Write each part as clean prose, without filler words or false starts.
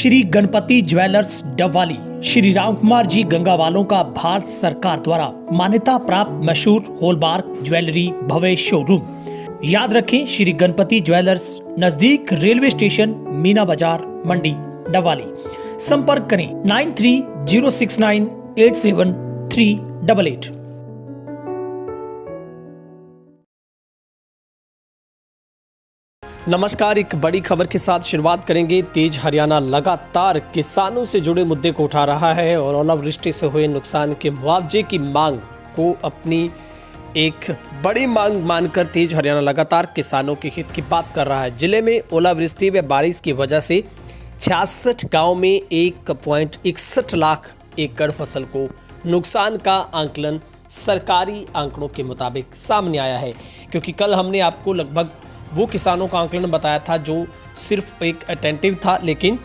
Shri Ganpati jewellers Dabwali Shri Ram Kumar ji गंगावालों का भारत सरकार द्वारा मान्यता प्राप्त मशहूर हॉलमार्क ज्वेलरी भव्य शोरूम। याद रखें, श्री गणपति ज्वेलर्स, नजदीक रेलवे स्टेशन, मीना बाजार, मंडी, डबवाली। संपर्क करें 9306987388। नमस्कार, एक बड़ी खबर के साथ शुरुआत करेंगे। तेज हरियाणा लगातार किसानों से जुड़े मुद्दे को उठा रहा है और ओलावृष्टि से हुए नुकसान के मुआवजे की मांग को अपनी एक बड़ी मांग मानकर तेज हरियाणा लगातार किसानों के हित की बात कर रहा है। जिले में ओलावृष्टि व बारिश की वजह से 66 गांव में 1.61 लाख एकड़ फसल को नुकसान का आंकलन सरकारी आंकड़ों के मुताबिक सामने आया है। क्योंकि कल हमने आपको लगभग वो किसानों का आंकलन बताया था जो सिर्फ एक अटेंटिव था, लेकिन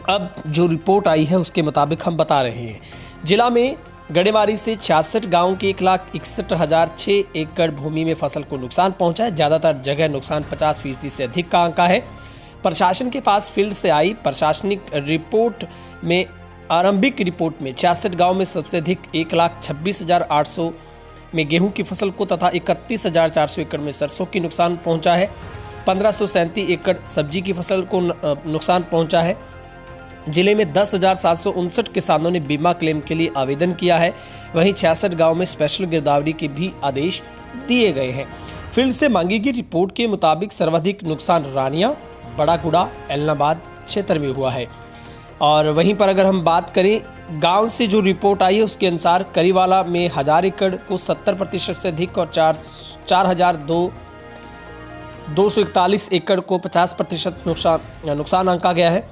अब जो रिपोर्ट आई है उसके मुताबिक हम बता रहे हैं। जिला में गड़ेमारी से 66 गांव के 1,61,006 एकड़ भूमि में फसल को नुकसान पहुंचा है। ज़्यादातर जगह नुकसान 50% से अधिक का आंका है। प्रशासन के पास फील्ड से आई प्रशासनिक रिपोर्ट में आरंभिक रिपोर्ट में 66 गांव में सबसे अधिक 1,26,800 में गेहूं की फसल को तथा 31,400 एकड़ में सरसों की नुकसान पहुंचा है। 1,537 एकड़ सब्जी की फसल को नुकसान पहुंचा है। जिले में 10,759 किसानों ने बीमा क्लेम के लिए आवेदन किया है। वहीं 66 गांव में स्पेशल गिरदावरी के भी आदेश दिए गए हैं। फील्ड से मांगी गई रिपोर्ट के मुताबिक सर्वाधिक नुकसान रानिया, बड़ागुड़ा, एलनाबाद क्षेत्र में हुआ है। और वहीं पर अगर हम बात करें गांव से जो रिपोर्ट आई है उसके अनुसार करीवाला में 1000 एकड़ को 70% से अधिक और 4,241 एकड़ को 50% नुकसान आंका गया है।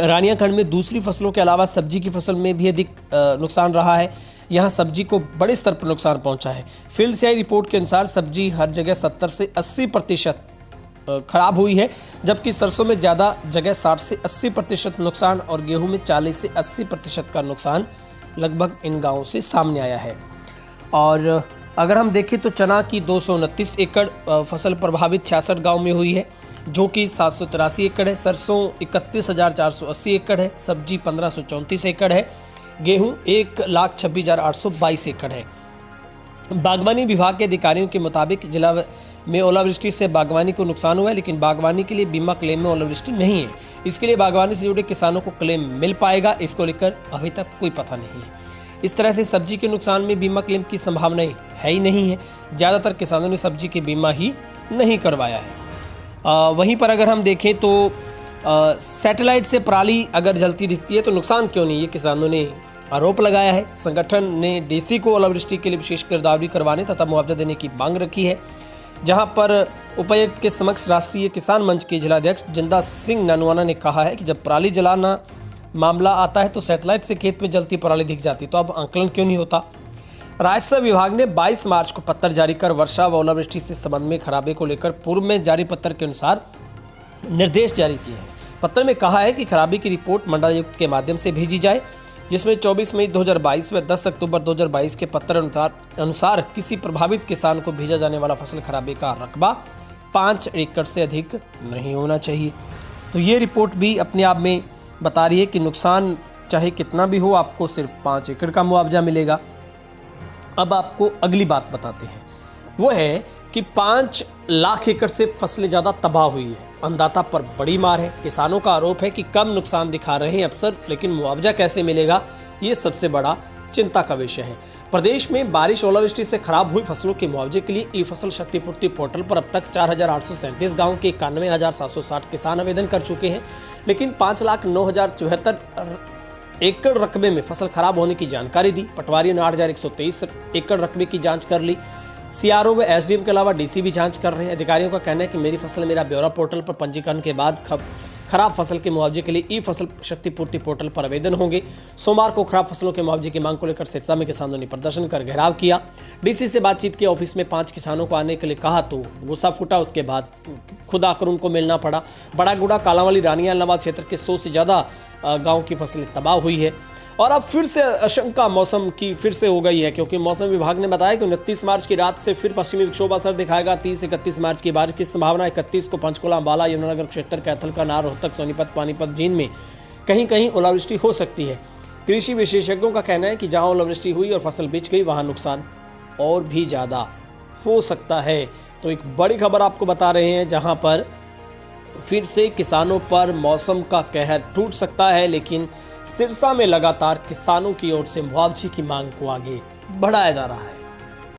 रानिया खंड में दूसरी फसलों के अलावा सब्जी की फसल में भी अधिक नुकसान रहा है। यहाँ सब्जी को बड़े स्तर पर नुकसान पहुंचा है। फील्ड से आई रिपोर्ट के अनुसार सब्जी हर जगह 70 से 80% खराब हुई है, जबकि सरसों में ज़्यादा जगह 60 से 80% नुकसान और गेहूं में 40 से 80% का नुकसान लगभग इन गांवों से सामने आया है। और अगर हम देखें तो चना की 229 एकड़ फसल प्रभावित 66 गांव में हुई है, जो कि 783 एकड़ है। सरसों 31,480 एकड़ है। सब्जी 1,534 एकड़ है। गेहूँ 1,26,822 एकड़ है। बागवानी विभाग के अधिकारियों के मुताबिक जिला में ओलावृष्टि से बागवानी को नुकसान हुआ है, लेकिन बागवानी के लिए बीमा क्लेम में ओलावृष्टि नहीं है। इसके लिए बागवानी से जुड़े किसानों को क्लेम मिल पाएगा, इसको लेकर अभी तक कोई पता नहीं है। इस तरह से सब्जी के नुकसान में बीमा क्लेम की संभावना है ही नहीं है। ज़्यादातर किसानों ने सब्जी के बीमा ही नहीं करवाया है। वहीं पर अगर हम देखें तो सैटेलाइट से पराली अगर जलती दिखती है तो नुकसान क्यों नहीं, ये किसानों ने आरोप लगाया है। संगठन ने डीसी को ओलावृष्टि के लिए विशेष गिरदावरी करवाने तथा मुआवजा देने की मांग रखी है, जहां पर उपायुक्त के समक्ष राष्ट्रीय किसान मंच के जिलाध्यक्ष जिंदा सिंह ननवाना ने कहा है कि जब पराली जलाना मामला आता है तो सैटेलाइट से खेत में जलती पराली दिख जाती, तो अब आंकलन क्यों नहीं होता। राजस्व विभाग ने 22 मार्च को पत्र जारी कर वर्षा व ओलावृष्टि से संबंध में खराबे को लेकर पूर्व में जारी पत्र के अनुसार निर्देश जारी किए हैं। पत्र में कहा है कि खराबी की रिपोर्ट मंडलायुक्त के माध्यम से भेजी जाए, जिसमें 24 मई 2022 व 10 अक्टूबर 2022 के पत्र अनुसार किसी प्रभावित किसान को भेजा जाने वाला फसल खराबे का रकबा 5 एकड़ से अधिक नहीं होना चाहिए। तो ये रिपोर्ट भी अपने आप में बता रही है कि नुकसान चाहे कितना भी हो, आपको सिर्फ 5 एकड़ का मुआवजा मिलेगा। अब आपको अगली बात बताते हैं, वो है कि 5 लाख एकड़ से फसलें ज़्यादा तबाह हुई है। अन्नदाता पर बड़ी मार है। किसानों का आरोप है कि कम नुकसान दिखा रहे हैं अफसर, लेकिन मुआवजा कैसे मिलेगा, ये सबसे बड़ा चिंता का विषय है। प्रदेश में बारिश ओलावृष्टि से खराब हुई फसलों के मुआवजे के लिए ई फसल क्षतिपूर्ति पोर्टल पर अब तक 4,837 गाँव के 91,760 किसान आवेदन कर चुके हैं, लेकिन 5,09,074 एकड़ रकबे में फसल खराब होने की जानकारी दी। पटवारियों ने 8,123 एकड़ रकबे की जांच कर ली। सीआरओ व एसडीएम के अलावा डीसी भी जांच कर रहे हैं। अधिकारियों का कहना है कि मेरी फसल मेरा ब्यौरा पोर्टल पर पंजीकरण के बाद खराब फसल के मुआवजे के लिए ई फसल क्षतिपूर्ति पोर्टल पर आवेदन होंगे। सोमवार को खराब फसलों के मुआवजे की मांग को लेकर सिरसा में किसानों ने प्रदर्शन कर घेराव किया। डीसी से बातचीत की, ऑफिस में 5 किसानों को आने के लिए कहा तो गुस्सा फूटा, उसके बाद खुद आकर उनको मिलना पड़ा। बड़ागुड़ा, कालांवाली, रानिया, एलनाबाद क्षेत्र के 100 से ज़्यादा गाँव की फसलें तबाह हुई है। और अब फिर से आशंका मौसम की फिर से हो गई है, क्योंकि मौसम विभाग ने बताया कि 29 मार्च की रात से फिर पश्चिमी विक्षोभ असर दिखाएगा। 30-31 मार्च की बारिश की संभावना। 31 को पंचकुला, अंबाला, यमुनानगर क्षेत्र, कैथल, करनाल, रोहतक, सोनीपत, पानीपत, जींद में कहीं कहीं ओलावृष्टि हो सकती है। कृषि विशेषज्ञों का कहना है कि जहां ओलावृष्टि हुई और फसल बिछ गई वहां नुकसान और भी ज़्यादा हो सकता है। तो एक बड़ी खबर आपको बता रहे हैं जहां पर फिर से किसानों पर मौसम का कहर टूट सकता है, लेकिन सिरसा में लगातार किसानों की ओर से मुआवजे की मांग को आगे बढ़ाया जा रहा है।